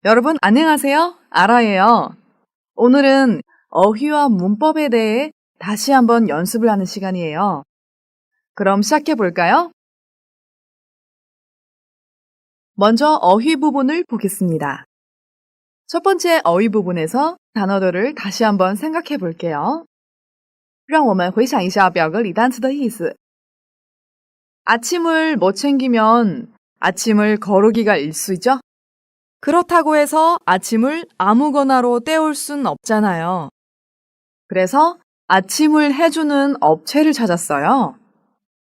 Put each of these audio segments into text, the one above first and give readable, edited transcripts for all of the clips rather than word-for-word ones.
여러분 안녕하세요. 아라예요. 오늘은 어휘와 문법에 대해 다시 한번 연습을 하는 시간이에요. 그럼 시작해 볼까요? 먼저 어휘 부분을 보겠습니다. 첫 번째 어휘 부분에서 단어들을 다시 한번 생각해 볼게요. 让我们回想一下表格里单词的意思. 아침을 못 챙기면 아침을 거르기가 일수죠? 그렇다고 해서 아침을 아무거나로 때울 순 없잖아요. 그래서 아침을 해주는 업체를 찾았어요.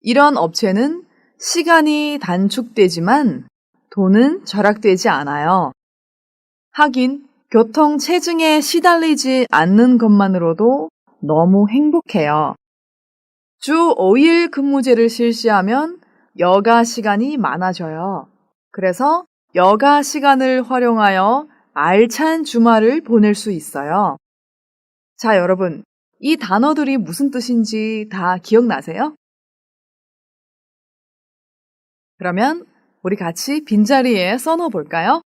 이런 업체는 시간이 단축되지만 돈은 절약되지 않아요. 하긴 교통 체증에 시달리지 않는 것만으로도 너무 행복해요. 주 5일 근무제를 실시하면 여가 시간이 많아져요. 그래서 여가 시간을 활용하여 알찬 주말을 보낼 수 있어요. 자, 여러분, 이 단어들이 무슨 뜻인지 다 기억나세요? 그러면 우리 같이 빈자리에 써넣어 볼까요?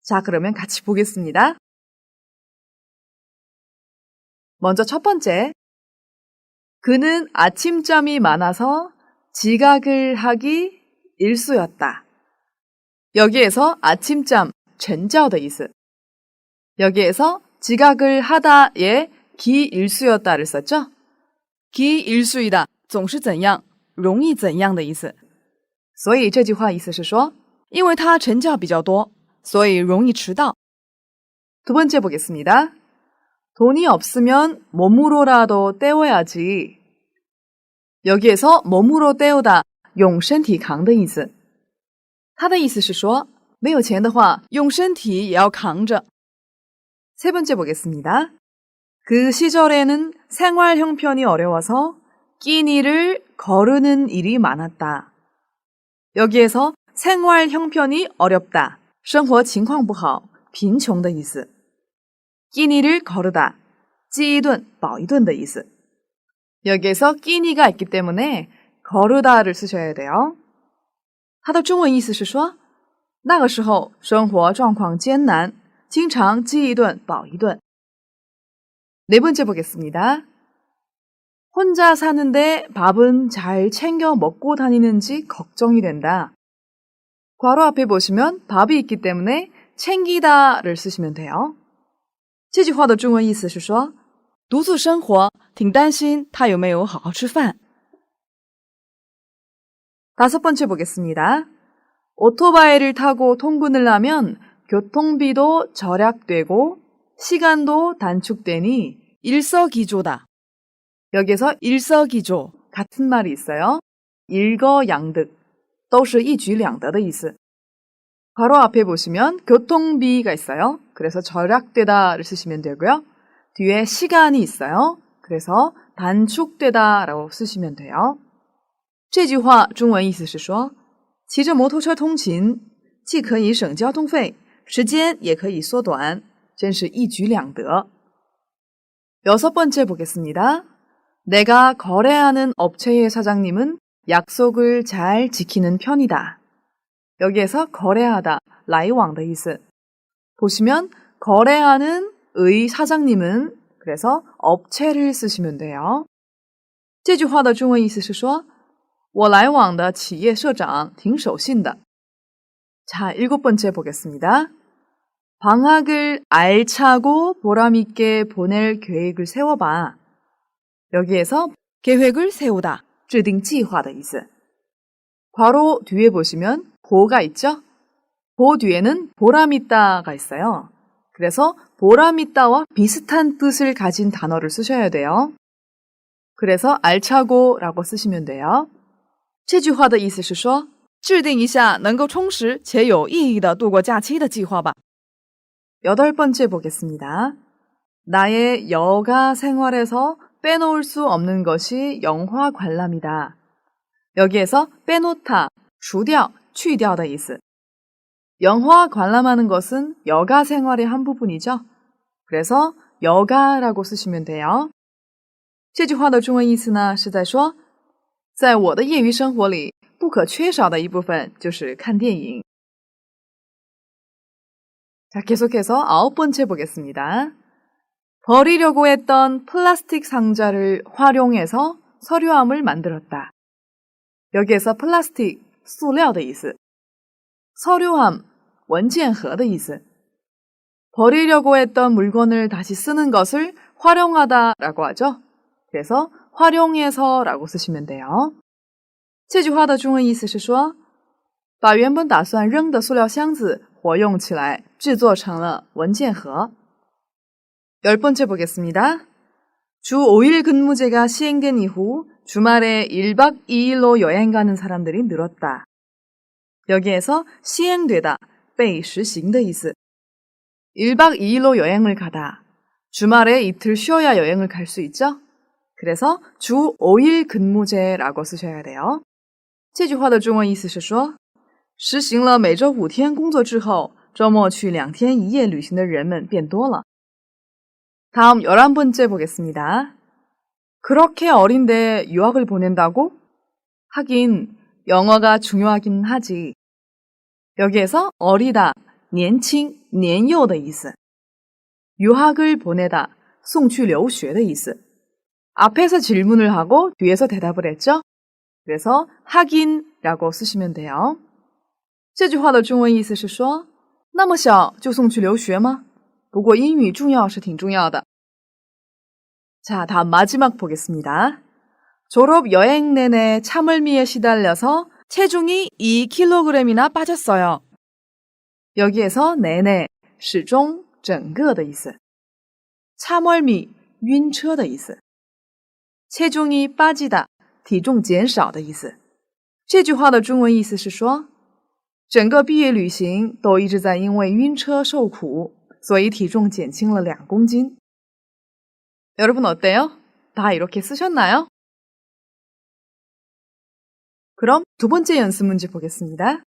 자, 그러면 같이 보겠습니다. 먼저 첫 번째. 그는 아침잠이 많아서 지각을 하기 일쑤였다. 여기에서 아침잠, 晨觉的意思. 여기에서 지각을 하다에 기일수였다를 썼죠? 기일수이다, 总是怎样,容易怎样的意思. 所以这句话意思是说, 因为他晨觉比较多, 所以容易迟到. 두 번째 보겠습니다. 돈이 없으면 몸으로라도 때워야지. 여기에서 몸으로 때우다, 用身体扛的意思. 他的意思是说, 没有钱的话,用身体也要扛着. 세 번째 보겠습니다. 그 시절에는 생활 형편이 어려워서 끼니를 거르는 일이 많았다. 여기에서 생활 형편이 어렵다, 生活情况不好, 贫穷的意思. 끼니를 거르다, 饥一顿,饱一顿的意思. 여기에서 끼니가 있기 때문에 거르다를 쓰셔야 돼요. 它的中文意思是说, 那个时候生活状况艰难, 经常饥一顿,饱一顿. 네 번째 보겠습니다. 혼자 사는데 밥은 잘 챙겨 먹고 다니는지 걱정이 된다. 괄호 앞에 보시면 밥이 있기 때문에 챙기다를 쓰시면 돼요. 这句话的中文意思是说, 独自生活,挺担心他有没有好好吃饭. 다섯 번째 보겠습니다. 오토바이를 타고 통근을 하면 교통비도 절약되고 시간도 단축되니 일석이조다. 여기서 일석이조, 같은 말이 있어요. 일거양득, 都是一举两得的意思. 바로 앞에 보시면 교통비가 있어요. 그래서 절약되다를 쓰시면 되고요. 뒤에 시간이 있어요. 그래서 단축되다라고 쓰시면 돼요. 这句话中文意思是说, 骑着摩托车通勤既可以省交通费, 时间也可以缩短, 真是一举两得. 여섯 번째 보겠습니다. 내가 거래하는 업체의 사장님은 약속을 잘 지키는 편이다. 여기에서 거래하다, 来往的意思. 보시면 거래하는 의 사장님은 그래서 업체를 쓰시면 돼요. 这句话的中文意思是说我来往的企业社长挺守信的. 자, 7번째 보겠습니다. 방학을 알차고 보람있게 보낼 계획을 세워봐. 여기에서 계획을 세우다, 制定计划的意思. 괄호 뒤에 보시면 보가 있죠? 보 뒤에는 보람있다가 있어요. 그래서 보람있다와 비슷한 뜻을 가진 단어를 쓰셔야 돼요. 그래서 알차고라고 쓰시면 돼요. 这句话的意思是说制定一下能够充实且有意义的度过假期的计划吧. 8번째 보겠습니다. 나의 여가 생활에서 빼놓을 수 없는 것이 영화 관람이다. 여기에서 빼놓다, 除掉, 去掉的意思. 영화 관람하는 것은 여가 생활의 한 부분이죠. 그래서 여가라고 쓰시면 돼요. 这句话的中文意思呢是在说在我的业余生活里不可缺少的一部分就是看电影. 자, 계속해서 9번째 보겠습니다. 버리려고 했던 플라스틱 상자를 활용해서 서류함을 만들었다. 여기에서 플라스틱, 塑料的意思. 서류함, 文件盒的意思. 버리려고 했던 물건을 다시 쓰는 것을 활용하다라고 하죠. 그래서 활용해서라고 쓰시면 돼요. 这句话的中文意思是说把原本打算扔的塑料箱子活用起来制作成了文件盒. 10번째 보겠습니다. 주 5일 근무제가 시행된 이후 주말에 1박 2일로 여행 가는 사람들이 늘었다. 여기에서 시행되다, 被实行的意思. 1박 2일로 여행을 가다. 주말에 이틀 쉬어야 여행을 갈 수 있죠? 그래서 주 5일 근무제라고 쓰셔야 돼요. 这句话的中文意思是说实行了每周5天工作之后周末去2天1夜旅行的人们变多了. 다음 11번째 보겠습니다. 그렇게 어린데 유학을 보낸다고? 하긴 영어가 중요하긴 하지. 여기에서 어리다, 年轻,年幼的意思. 유학을 보내다, 送去留学的意思. 앞에서 질문을 하고 뒤에서 대답을 했죠? 그래서 하긴라고 쓰시면 돼요. 这句话的中文意思是说那么小就送去留学吗? 不过英语重要是挺重要的. 자, 다음 마지막 보겠습니다. 졸업 여행 내내 참을미에 시달려서 체중이 2kg이나 빠졌어요. 여기에서 내내, 始终,整个的意思. 참을미, 晕车的意思. 체중이 빠지다, 体重减少的意思. 这句话的中文意思是说整个毕业旅行都一直在因为晕车受苦所以体重减轻了2公斤. 여러분 어때요? 다 이렇게 쓰셨나요? 그럼 두 번째 연습 문제 보겠습니다.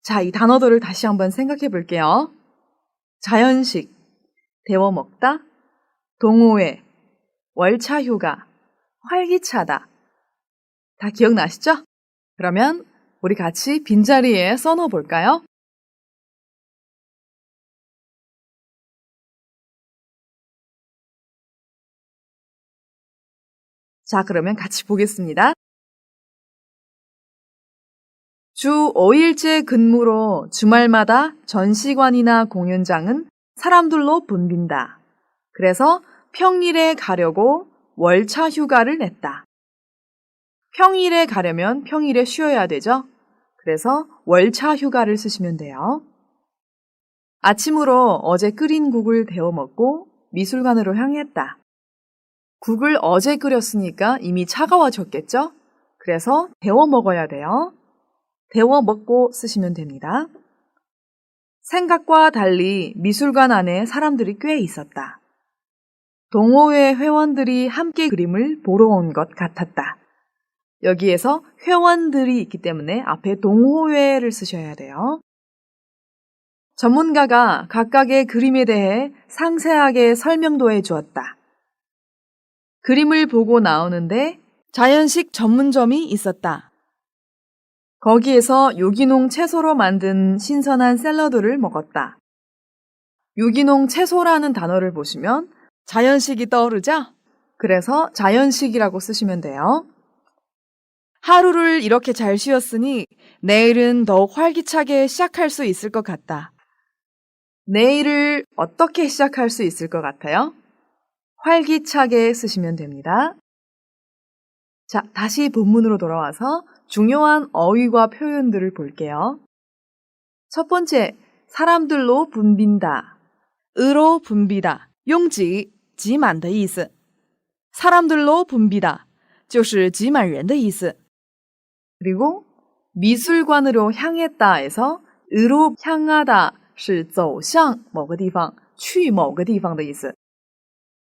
자, 이 단어들을 다시 한번 생각해 볼게요. 자연식, 데워 먹다, 동호회, 월차 휴가, 활기차다. 다 기억나시죠? 그러면 우리 같이 빈자리에 써넣어 볼까요? 자, 그러면 같이 보겠습니다. 주 5일째 근무로 주말마다 전시관이나 공연장은 사람들로 붐빈다. 그래서 평일에 가려고 월차 휴가를 냈다. 평일에 가려면 평일에 쉬어야 되죠? 그래서 월차 휴가를 쓰시면 돼요. 아침으로 어제 끓인 국을 데워 먹고 미술관으로 향했다. 국을 어제 끓였으니까 이미 차가워졌겠죠? 그래서 데워 먹어야 돼요. 데워 먹고 쓰시면 됩니다. 생각과 달리 미술관 안에 사람들이 꽤 있었다. 동호회 회원들이 함께 그림을 보러 온 것 같았다. 여기에서 회원들이 있기 때문에 앞에 동호회를 쓰셔야 돼요. 전문가가 각각의 그림에 대해 상세하게 설명도 해주었다. 그림을 보고 나오는데 자연식 전문점이 있었다. 거기에서 유기농 채소로 만든 신선한 샐러드를 먹었다. 유기농 채소라는 단어를 보시면 자연식이 떠오르죠? 그래서 자연식이라고 쓰시면 돼요. 하루를 이렇게 잘 쉬었으니 내일은 더욱 활기차게 시작할 수 있을 것 같다. 내일을 어떻게 시작할 수 있을 것 같아요? 활기차게 쓰시면 됩니다. 자, 다시 본문으로 돌아와서 중요한 어휘와 표현들을 볼게요. 첫 번째, 사람들로 붐빈다. 으로 붐비다. 용지, 挤满的意思. 사람들로 붐비다. 就是挤满人的意思. 그리고 미술관으로 향했다에서 으로 향하다 是走向某个地方,去某个地方的意思.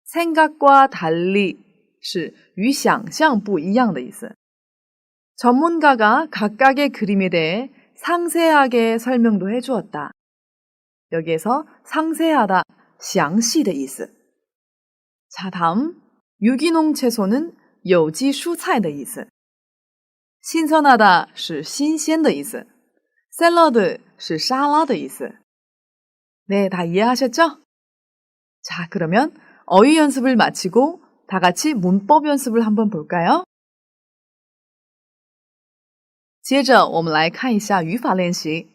생각과 달리 是与想象不一样的意思. 전문가가 각각의 그림에 대해 상세하게 설명도 해주었다. 여기에서 상세하다, 详细的意思. 자, 다음 유기농 채소는 有机蔬菜的意思. 신선하다 是新鲜的意思. 샐러드 是沙拉的意思. 네, 다 이해하셨죠? 자, 그러면 어휘 연습을 마치고 다 같이 문법 연습을 한번 볼까요? 接着我们来看一下语法练习.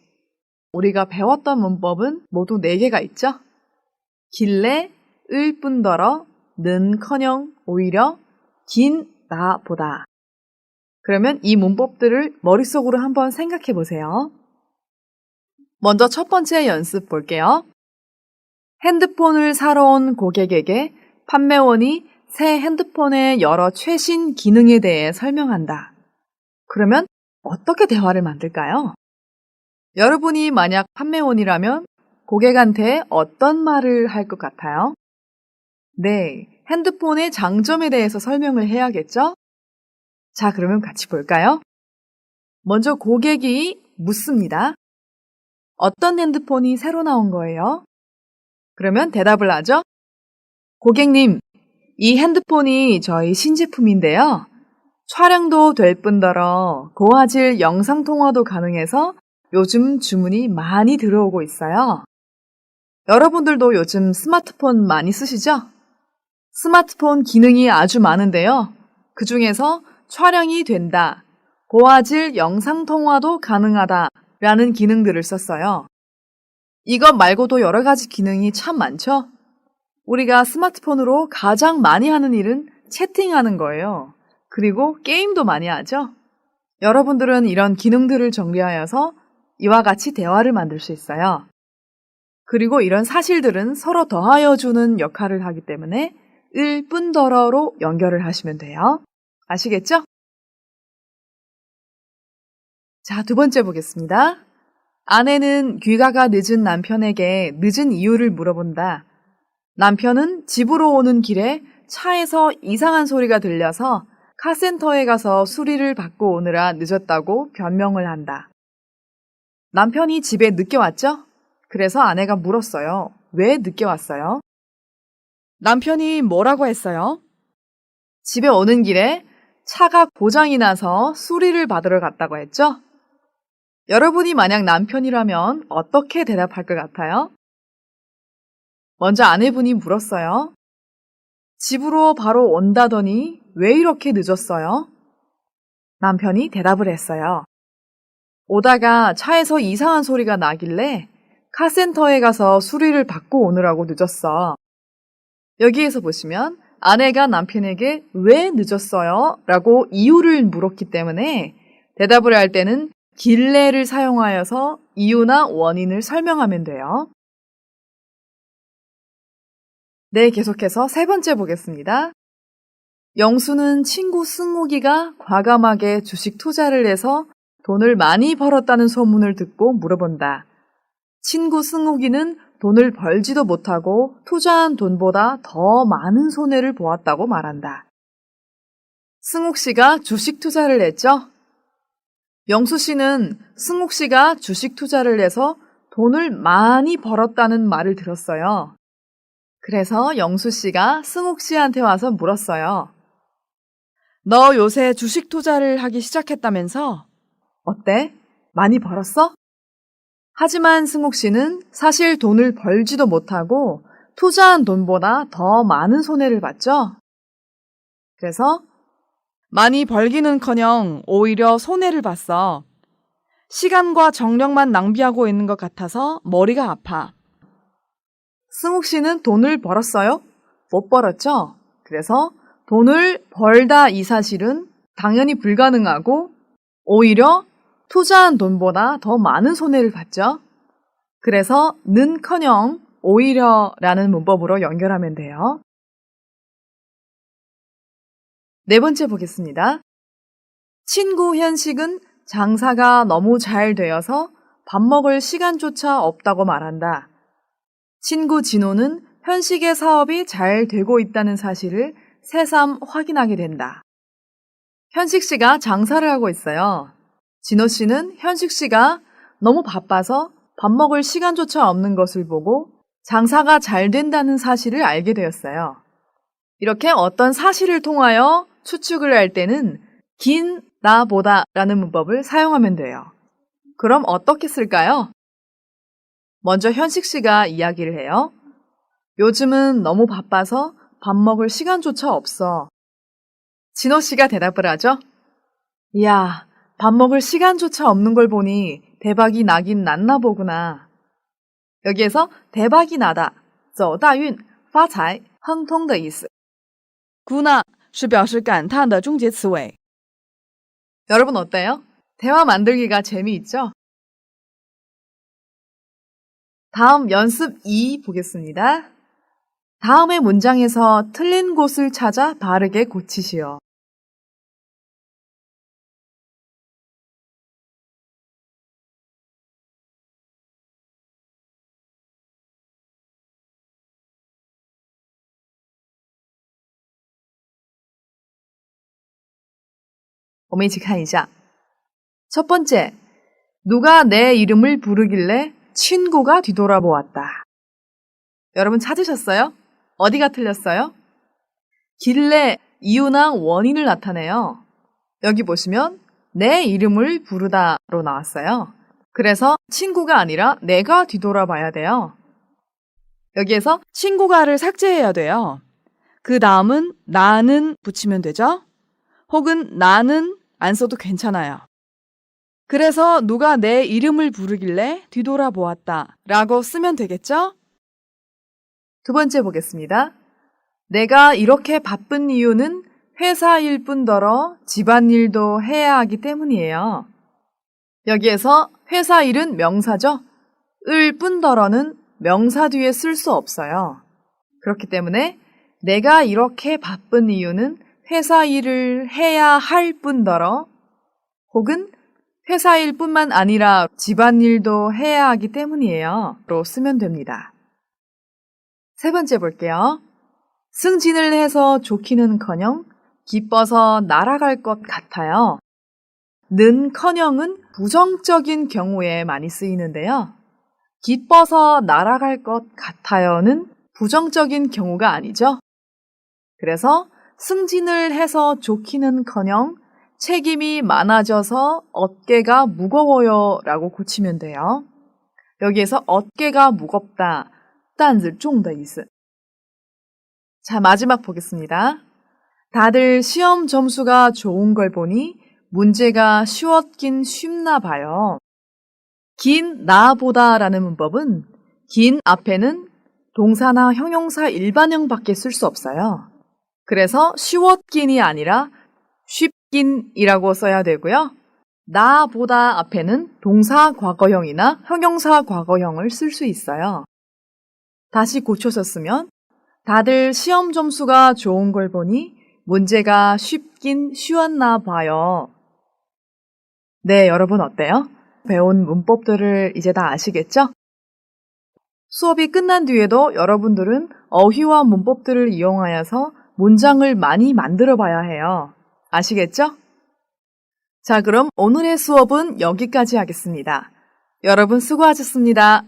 우리가 배웠던 문법은 모두 4개가 있죠? 길래, 을 뿐더러, 는커녕, 오히려, 긴, 나보다. 그러면 이 문법들을 머릿속으로 한번 생각해 보세요. 먼저 첫 번째 연습 볼게요. 핸드폰을 사러 온 고객에게 판매원이 새 핸드폰의 여러 최신 기능에 대해 설명한다. 그러면 어떻게 대화를 만들까요? 여러분이 만약 판매원이라면 고객한테 어떤 말을 할 것 같아요? 네, 핸드폰의 장점에 대해서 설명을 해야겠죠? 자, 그러면 같이 볼까요? 먼저 고객이 묻습니다. 어떤 핸드폰이 새로 나온 거예요? 그러면 대답을 하죠. 고객님, 이 핸드폰이 저희 신제품인데요. 촬영도 될 뿐더러 고화질 영상통화도 가능해서 요즘 주문이 많이 들어오고 있어요. 여러분들도 요즘 스마트폰 많이 쓰시죠? 스마트폰 기능이 아주 많은데요. 그 중에서 촬영이 된다, 고화질 영상통화도 가능하다 라는 기능들을 썼어요. 이것 말고도 여러 가지 기능이 참 많죠? 우리가 스마트폰으로 가장 많이 하는 일은 채팅하는 거예요. 그리고 게임도 많이 하죠? 여러분들은 이런 기능들을 정리하여서 이와 같이 대화를 만들 수 있어요. 그리고 이런 사실들은 서로 더하여 주는 역할을 하기 때문에 을 뿐더러로 연결을 하시면 돼요. 아시겠죠? 자, 두 번째 보겠습니다. 아내는 귀가가 늦은 남편에게 늦은 이유를 물어본다. 남편은 집으로 오는 길에 차에서 이상한 소리가 들려서 카센터에 가서 수리를 받고 오느라 늦었다고 변명을 한다. 남편이 집에 늦게 왔죠? 그래서 아내가 물었어요. 왜 늦게 왔어요? 남편이 뭐라고 했어요? 집에 오는 길에 차가 고장이 나서 수리를 받으러 갔다고 했죠? 여러분이 만약 남편이라면 어떻게 대답할 것 같아요? 먼저 아내분이 물었어요. 집으로 바로 온다더니 왜 이렇게 늦었어요? 남편이 대답을 했어요. 오다가 차에서 이상한 소리가 나길래 카센터에 가서 수리를 받고 오느라고 늦었어. 여기에서 보시면 아내가 남편에게 왜 늦었어요? 라고 이유를 물었기 때문에 대답을 할 때는 길래를 사용하여서 이유나 원인을 설명하면 돼요. 네, 계속해서 세 번째 보겠습니다. 영수는 친구 승욱이가 과감하게 주식 투자를 해서 돈을 많이 벌었다는 소문을 듣고 물어본다. 친구 승욱이는 돈을 벌지도 못하고 투자한 돈보다 더 많은 손해를 보았다고 말한다. 승욱 씨가 주식 투자를 했죠? 영수 씨는 승욱 씨가 주식 투자를 해서 돈을 많이 벌었다는 말을 들었어요. 그래서 영수 씨가 승욱 씨한테 와서 물었어요. 너 요새 주식 투자를 하기 시작했다면서? 어때? 많이 벌었어? 하지만 승욱 씨는 사실 돈을 벌지도 못하고 투자한 돈보다 더 많은 손해를 봤죠? 그래서 많이 벌기는커녕 오히려 손해를 봤어. 시간과 정력만 낭비하고 있는 것 같아서 머리가 아파. 승욱 씨는 돈을 벌었어요? 못 벌었죠? 그래서 돈을 벌다 이 사실은 당연히 불가능하고 오히려 투자한 돈보다 더 많은 손해를 봤죠. 그래서 는커녕 오히려라는 문법으로 연결하면 돼요. 네 번째 보겠습니다. 친구 현식은 장사가 너무 잘 되어서 밥 먹을 시간조차 없다고 말한다. 친구 진호는 현식의 사업이 잘 되고 있다는 사실을 새삼 확인하게 된다. 현식 씨가 장사를 하고 있어요. 진호 씨는 현식 씨가 너무 바빠서 밥 먹을 시간조차 없는 것을 보고 장사가 잘 된다는 사실을 알게 되었어요. 이렇게 어떤 사실을 통하여 추측을 할 때는 긴 나보다 라는 문법을 사용하면 돼요. 그럼 어떻게 쓸까요? 먼저 현식 씨가 이야기를 해요. 요즘은 너무 바빠서 밥 먹을 시간조차 없어. 진호 씨가 대답을 하죠. 이야, 밥 먹을 시간조차 없는 걸 보니 대박이 나긴 났나 보구나. 여기에서 대박이 나다, 走大运, 发财, 亨通的意思. 구나 是表示感叹的终结词尾. 여러분 어때요? 대화 만들기가 재미있죠? 다음 연습 2 보겠습니다. 다음의 문장에서 틀린 곳을 찾아 바르게 고치시오. 첫 번째, 누가 내 이름을 부르길래 친구가 뒤돌아보았다. 여러분 찾으셨어요? 어디가 틀렸어요? 길래 이유나 원인을 나타내요. 여기 보시면 내 이름을 부르다로 나왔어요. 그래서 친구가 아니라 내가 뒤돌아봐야 돼요. 여기에서 친구가를 삭제해야 돼요. 그 다음은 나는 붙이면 되죠? 혹은 나는 안 써도 괜찮아요. 그래서 누가 내 이름을 부르길래 뒤돌아보았다 라고 쓰면 되겠죠? 두 번째 보겠습니다. 내가 이렇게 바쁜 이유는 회사 일 뿐더러 집안일도 해야 하기 때문이에요. 여기에서 회사 일은 명사죠? 을 뿐더러는 명사 뒤에 쓸 수 없어요. 그렇기 때문에 내가 이렇게 바쁜 이유는 회사 일을 해야 할 뿐더러 혹은 회사 일뿐만 아니라 집안일도 해야 하기 때문이에요. 로 쓰면 됩니다. 세 번째 볼게요. 승진을 해서 좋기는커녕 기뻐서 날아갈 것 같아요. 는커녕은 부정적인 경우에 많이 쓰이는데요. 기뻐서 날아갈 것 같아요는 부정적인 경우가 아니죠. 그래서 승진을 해서 좋기는커녕 책임이 많아져서 어깨가 무거워요 라고 고치면 돼요. 여기에서 어깨가 무겁다, 担子重的意思. 자, 마지막 보겠습니다. 다들 시험 점수가 좋은 걸 보니 문제가 쉬웠긴 쉽나 봐요. 긴 나보다 라는 문법은 긴 앞에는 동사나 형용사 일반형밖에 쓸 수 없어요. 그래서 쉬웠긴이 아니라 쉽긴이라고 써야 되고요. 나보다 앞에는 동사 과거형이나 형용사 과거형을 쓸 수 있어요. 다시 고쳐서 쓰면 다들 시험 점수가 좋은 걸 보니 문제가 쉽긴 쉬웠나 봐요. 네, 여러분 어때요? 배운 문법들을 이제 다 아시겠죠? 수업이 끝난 뒤에도 여러분들은 어휘와 문법들을 이용하여서 문장을 많이 만들어 봐야 해요. 아시겠죠? 자, 그럼 오늘의 수업은 여기까지 하겠습니다. 여러분 수고하셨습니다.